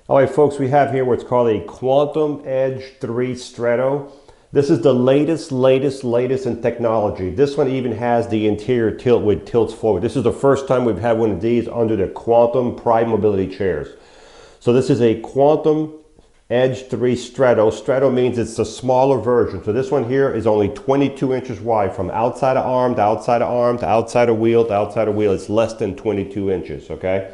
All right, folks, we have here what's called a Quantum Edge 3 Strato. This is the latest in technology. This one even has the interior tilt with tilts forward. This is the first time we've had one of these under the Quantum Pride Mobility chairs. So this is a Quantum Edge 3 Strato. Strato means it's the smaller version. So this one here is only 22 inches wide from outside of arm to outside of arm to outside of wheel to outside of wheel. It's less than 22 inches, okay?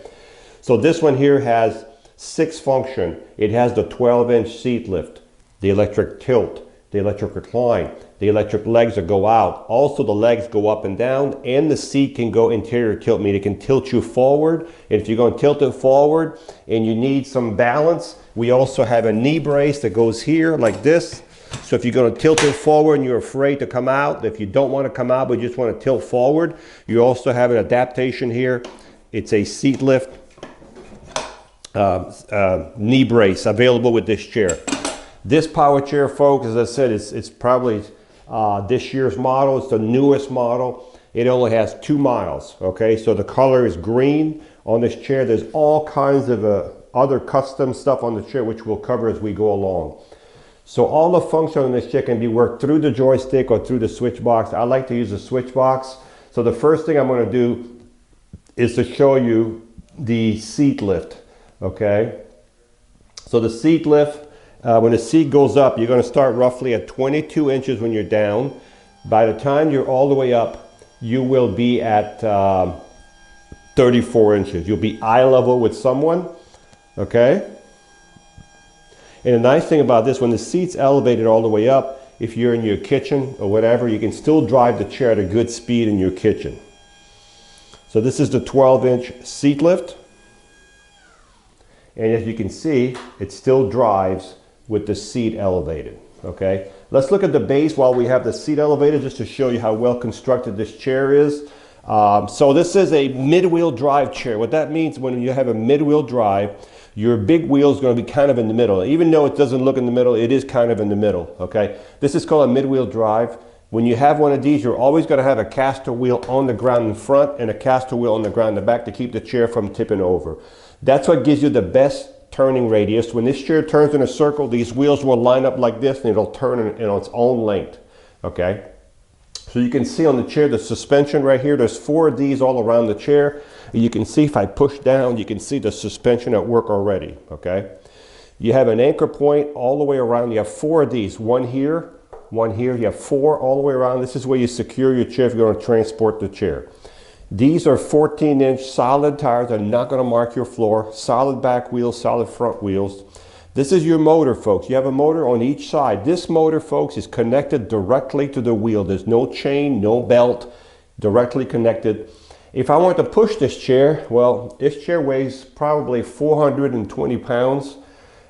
So this one here has 6 function. It has the 12-inch seat lift, the electric tilt, the electric recline, the electric legs that go out. Also the legs go up and down, and the seat can go interior tilt, meaning it can tilt you forward. And if you're going to tilt it forward and you need some balance, we also have a knee brace that goes here like this. So if you're going to tilt it forward and you're afraid to come out, if you don't want to come out but you just want to tilt forward, you also have an adaptation here. It's a seat lift knee brace available with this chair. This power chair, folks, as I said, it's probably this year's model. It's the newest model. It only has 2 miles, okay? So the color is green on this chair. There's all kinds of other custom stuff on the chair, which we'll cover as we go along. So all the function on this chair can be worked through the joystick or through the switch box. I like to use the switch box. So the first thing I'm going to do is to show you the seat lift. Okay, so the seat lift, when the seat goes up, you're going to start roughly at 22 inches when you're down. By the time you're all the way up, you will be at 34 inches. You'll be eye level with someone, okay? And the nice thing about this, when the seat's elevated all the way up, if you're in your kitchen or whatever, you can still drive the chair at a good speed in your kitchen. So this is the 12-inch seat lift. And as you can see, it still drives with the seat elevated, okay? Let's look at the base while we have the seat elevated, just to show you how well constructed this chair is. So this is a mid-wheel drive chair. What that means, when you have a mid-wheel drive, your big wheel is going to be kind of in the middle. Even though it doesn't look in the middle, it is kind of in the middle, okay? This is called a mid-wheel drive. When you have one of these, you're always going to have a caster wheel on the ground in front and a caster wheel on the ground in the back to keep the chair from tipping over. That's what gives you the best turning radius. When this chair turns in a circle, these wheels will line up like this and it'll turn in its own length, okay? So you can see on the chair the suspension right here. There's 4 of these all around the chair. And you can see if I push down, you can see the suspension at work already, okay? You have an anchor point all the way around. You have 4 of these, one here, you have 4 all the way around. This is where you secure your chair if you're going to transport the chair. These are 14-inch solid tires. They're not going to mark your floor. Solid back wheels, solid front wheels. This is your motor, folks. You have a motor on each side. This motor, folks, is connected directly to the wheel. There's no chain, no belt, directly connected. If I want to push this chair, well, this chair weighs probably 420 pounds.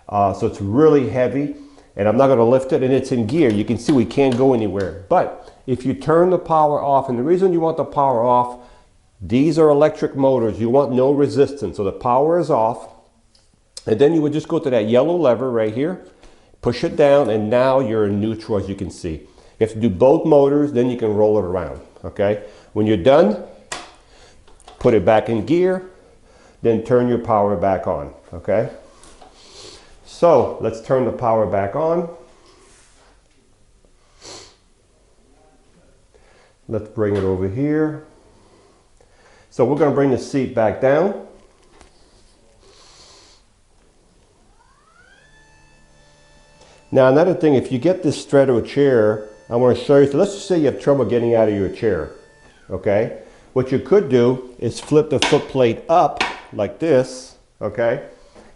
So it's really heavy, and I'm not going to lift it, and it's in gear. You can see we can't go anywhere. But if you turn the power off, and the reason you want the power off, these are electric motors. You want no resistance. So the power is off. And then you would just go to that yellow lever right here, push it down, and now you're in neutral, as you can see. You have to do both motors, then you can roll it around, okay? When you're done, put it back in gear, then turn your power back on, okay? So let's turn the power back on. Let's bring it over here. So we're going to bring the seat back down. Now another thing, if you get this Strato chair, I want to show you, so let's just say you have trouble getting out of your chair, okay? What you could do is flip the foot plate up like this, okay?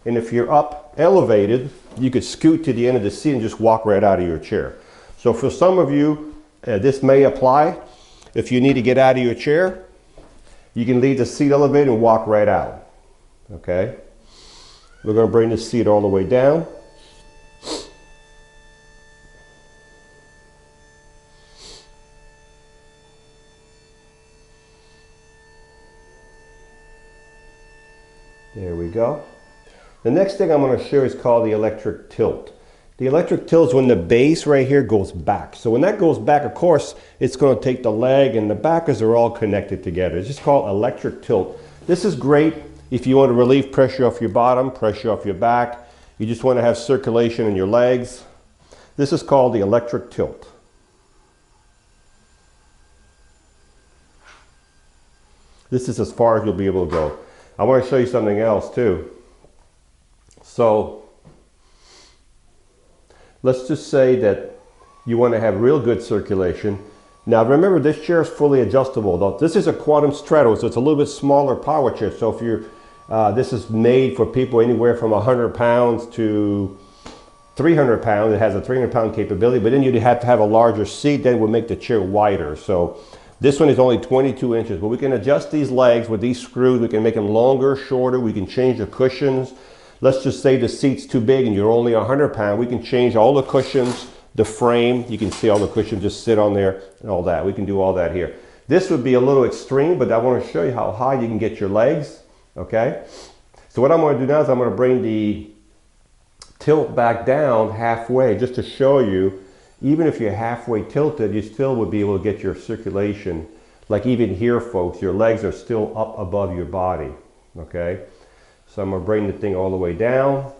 And if you're up elevated, you could scoot to the end of the seat and just walk right out of your chair. So for some of you, this may apply. If you need to get out of your chair, you can leave the seat elevated and walk right out, okay? We're going to bring the seat all the way down. There we go. The next thing I'm going to show is called the electric tilt. The electric tilt is when the base right here goes back. So when that goes back, of course, it's going to take the leg and the backers are all connected together. It's just called electric tilt. This is great If you want to relieve pressure off your bottom, pressure off your back, you just want to have circulation in your legs, this is called the electric tilt. This is as far as you'll be able to go. I want to show you something else too. So let's just say that you want to have real good circulation. Now remember, this chair is fully adjustable. Though this is a Quantum Strato, so it's a little bit smaller power chair. So if you're, this is made for people anywhere from 100 pounds to 300 pounds. It has a 300-pound capability, but then you'd have to have a larger seat. Then it would make the chair wider. So this one is only 22 inches, but we can adjust these legs with these screws. We can make them longer, shorter. We can change the cushions. Let's just say the seat's too big and you're only 100 pounds. We can change all the cushions, the frame. You can see all the cushions just sit on there and all that. We can do all that here. This would be a little extreme, but I want to show you how high you can get your legs, okay? So what I'm going to do now is I'm going to bring the tilt back down halfway just to show you, even if you're halfway tilted, you still would be able to get your circulation. Like even here, folks, your legs are still up above your body, okay? So I'm going to bring the thing all the way down.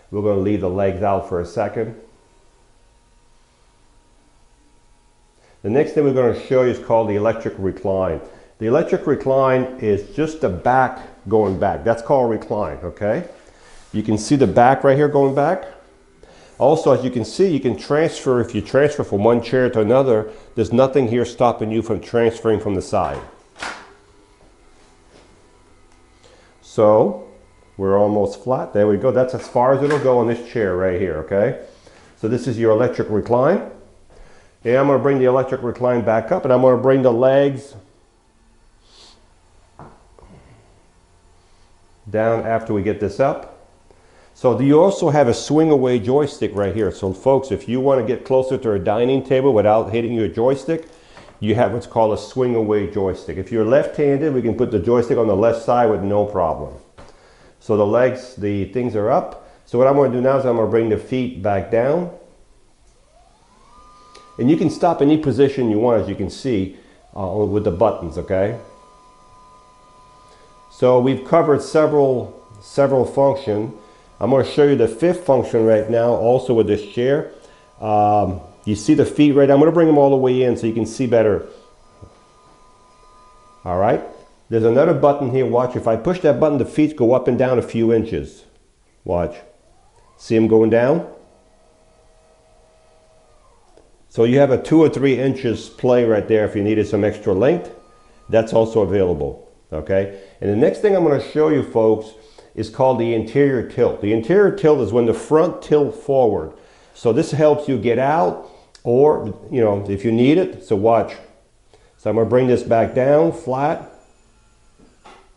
We're going to leave the legs out for a second. The next thing we're going to show you is called the electric recline. The electric recline is just the back going back. That's called recline, okay? You can see the back right here going back. Also, as you can see, you can transfer. If you transfer from one chair to another, there's nothing here stopping you from transferring from the side. So we're almost flat. There we go. That's as far as it'll go on this chair right here, okay? So this is your electric recline. And I'm going to bring the electric recline back up, and I'm going to bring the legs down after we get this up. So you also have a swing away joystick right here. So folks, if you want to get closer to a dining table without hitting your joystick, you have what's called a swing away joystick. If you're left-handed, we can put the joystick on the left side with no problem. So the legs, the things are up. So what I'm going to do now is I'm going to bring the feet back down. And you can stop any position you want, as you can see, with the buttons, okay? So we've covered several functions. I'm going to show you the fifth function right now, also with this chair. You see the feet right now. I'm going to bring them all the way in so you can see better. All right. There's another button here. Watch. If I push that button, the feet go up and down a few inches. Watch. See them going down? So you have a 2 or 3 inches play right there if you needed some extra length. That's also available. Okay. And the next thing I'm going to show you, folks, is called the interior tilt. The interior tilt is when the front tilt forward. So this helps you get out, or, you know, if you need it. So watch. So I'm going to bring this back down flat.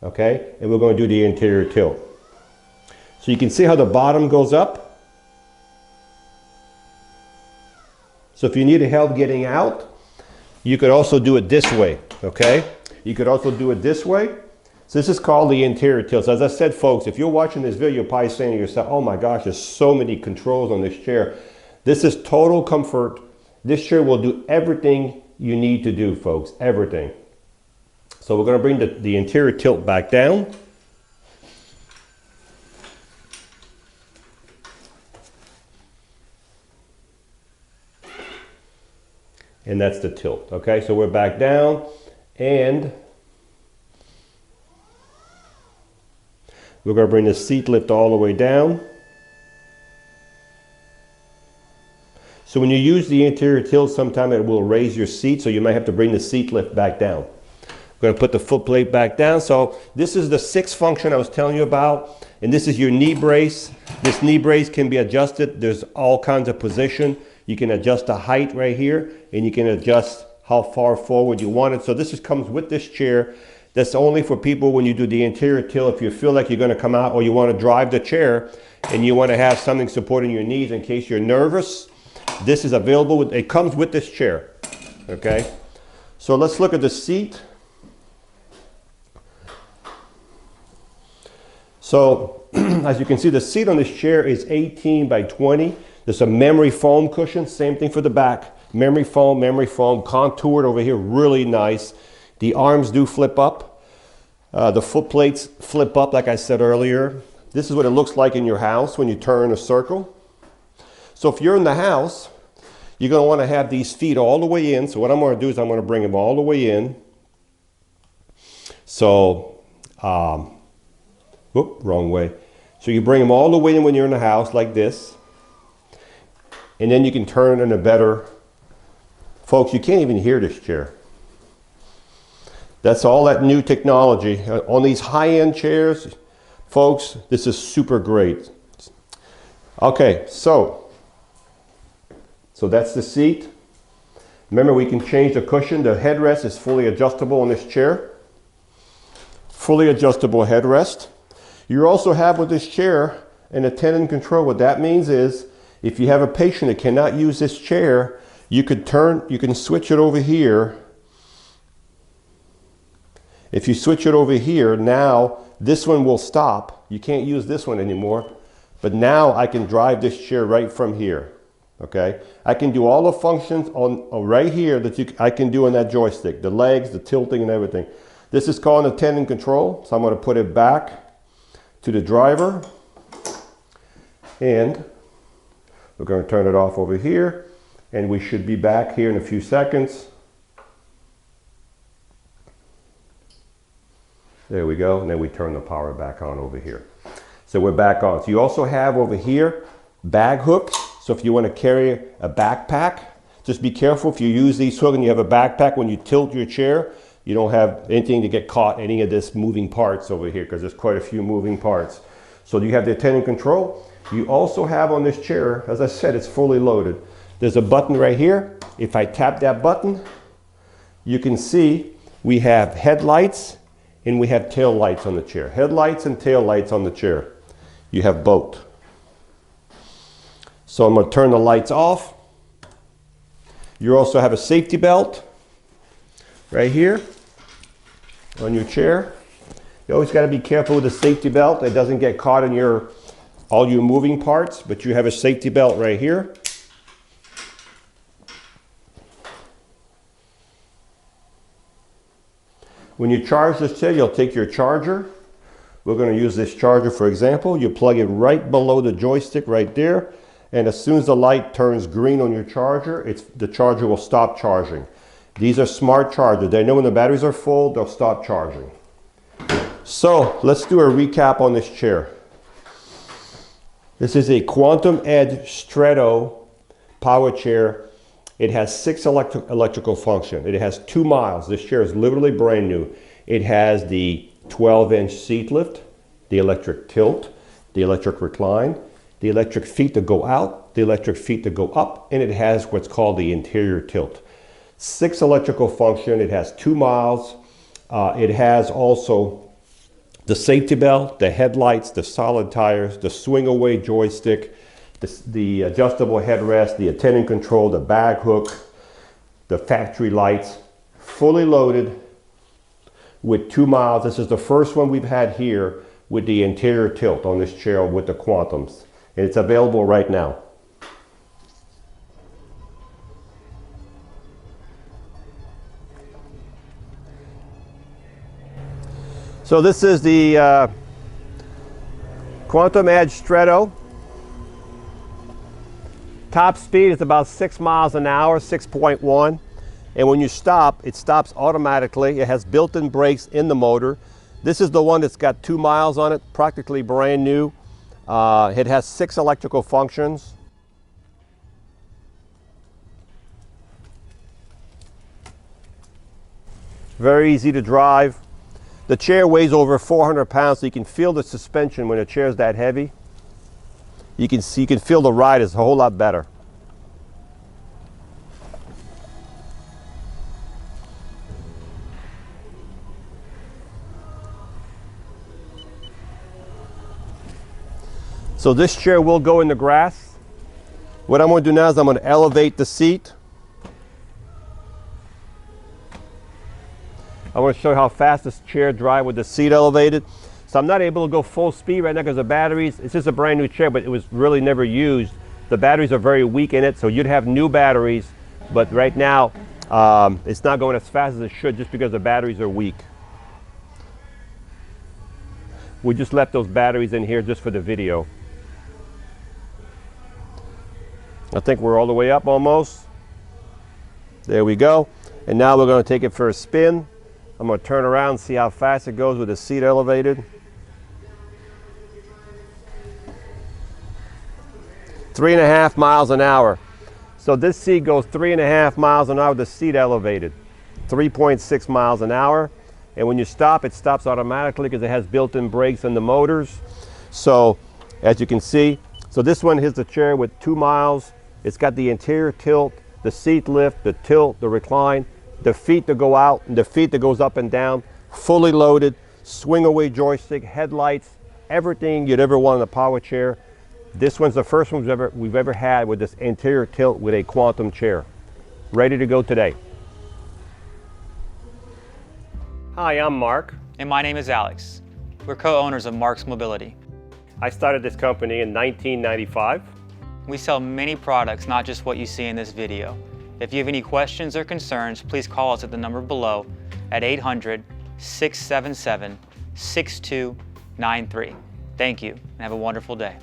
Okay. And we're going to do the interior tilt. So you can see how the bottom goes up. So if you need help getting out, you could also do it this way. Okay. You could also do it this way. So this is called the interior tilt. So as I said, folks, if you're watching this video, you're probably saying to yourself, oh my gosh, there's so many controls on this chair. This is total comfort. This chair will do everything you need to do, folks, everything. So we're going to bring the interior tilt back down. And that's the tilt. Okay, so we're back down, and we're going to bring the seat lift all the way down. So when you use the interior tilt, sometimes it will raise your seat, so you might have to bring the seat lift back down. We're going to put the foot plate back down. So this is the sixth function I was telling you about, and this is your knee brace. This knee brace can be adjusted. There's all kinds of position. You can adjust the height right here, and you can adjust how far forward you want it. So this comes with this chair. That's only for people when you do the interior tilt. If you feel like you're going to come out, or you want to drive the chair and you want to have something supporting your knees in case you're nervous, this is available. It comes with this chair. Okay. So let's look at the seat. So as you can see, the seat on this chair is 18 by 20. There's a memory foam cushion. Same thing for the back. Memory foam, contoured over here, really nice. The arms do flip up. The foot plates flip up like I said earlier. This is what it looks like in your house when you turn a circle. So if you're in the house, you're going to want to have these feet all the way in. So what I'm going to do is I'm going to bring them all the way in. So, wrong way. So you bring them all the way in when you're in the house like this. And then you can turn it in a better. Folks, you can't even hear this chair. That's all that new technology. On these high-end chairs, folks, this is super great. Okay, so that's the seat. Remember, we can change the cushion. The headrest is fully adjustable on this chair. Fully adjustable headrest. You also have with this chair an attendant control. What that means is, if you have a patient that cannot use this chair, you can switch it over here. If you switch it over here, now this one will stop. You can't use this one anymore. But now I can drive this chair right from here. Okay, I can do all the functions on right here that I can do on that joystick, the legs, the tilting and everything. This is called an attendant control. So I'm going to put it back to the driver and we're going to turn it off over here and we should be back here in a few seconds. There we go. And then we turn the power back on over here. So we're back on. So you also have over here bag hooks. So if you want to carry a backpack, just be careful if you use these hooks and you have a backpack, when you tilt your chair, you don't have anything to get caught, any of this moving parts over here, because there's quite a few moving parts. So you have the attendant control. You also have on this chair, as I said, it's fully loaded. There's a button right here. If I tap that button, you can see we have headlights and we have tail lights on the chair. Headlights and tail lights on the chair. You have both. So I'm going to turn the lights off. You also have a safety belt right here on your chair. You always got to be careful with the safety belt. It doesn't get caught in all your moving parts, but you have a safety belt right here. When you charge this chair, you'll take your charger. We're going to use this charger, for example. You plug it right below the joystick right there. And as soon as the light turns green on your charger, the charger will stop charging. These are smart chargers. They know when the batteries are full, they'll stop charging. So let's do a recap on this chair. This is a Quantum Edge Stretto power chair. It has 6 electrical functions. It has 2 miles. This chair is literally brand new. It has the 12-inch seat lift, the electric tilt, the electric recline, the electric feet that go out, the electric feet that go up, and it has what's called the interior tilt. 6 electrical function. It has 2 miles. It has also the safety belt, the headlights, the solid tires, the swing away joystick, the adjustable headrest, the attendant control, the bag hook, the factory lights, fully loaded with 2 miles. This is the first one we've had here with the interior tilt on this chair with the Quantums. And it's available right now. So this is the Quantum Edge Stretto. Top speed is about 6 miles an hour, 6.1. And when you stop, it stops automatically. It has built-in brakes in the motor. This is the one that's got 2 miles on it, practically brand new. It has 6 electrical functions. Very easy to drive. The chair weighs over 400 pounds, so you can feel the suspension when the chair is that heavy. You can feel the ride is a whole lot better. So this chair will go in the grass. What I'm going to do now is I'm going to elevate the seat. I want to show you how fast this chair drives with the seat elevated. So I'm not able to go full speed right now because the batteries, it's just a brand new chair, but it was really never used. The batteries are very weak in it, so you'd have new batteries, but right now it's not going as fast as it should just because the batteries are weak. We just left those batteries in here just for the video. I think we're all the way up almost. There we go. And now we're going to take it for a spin. I'm going to turn around and see how fast it goes with the seat elevated. 3.5 miles an hour. So this seat goes 3.5 miles an hour with the seat elevated. 3.6 miles an hour. And when you stop, it stops automatically because it has built-in brakes in the motors. So as you can see, so this one hits the chair with 2 miles. It's got the interior tilt, the seat lift, the tilt, the recline, the feet that go out and the feet that goes up and down, fully loaded, swing away joystick, headlights, everything you'd ever want in a power chair. This one's the first one we've ever had with this interior tilt with a Quantum chair. Ready to go today. Hi, I'm Mark. And my name is Alex. We're co-owners of Mark's Mobility. I started this company in 1995. We sell many products, not just what you see in this video. If you have any questions or concerns, please call us at the number below at 800-677-6293. Thank you, and have a wonderful day.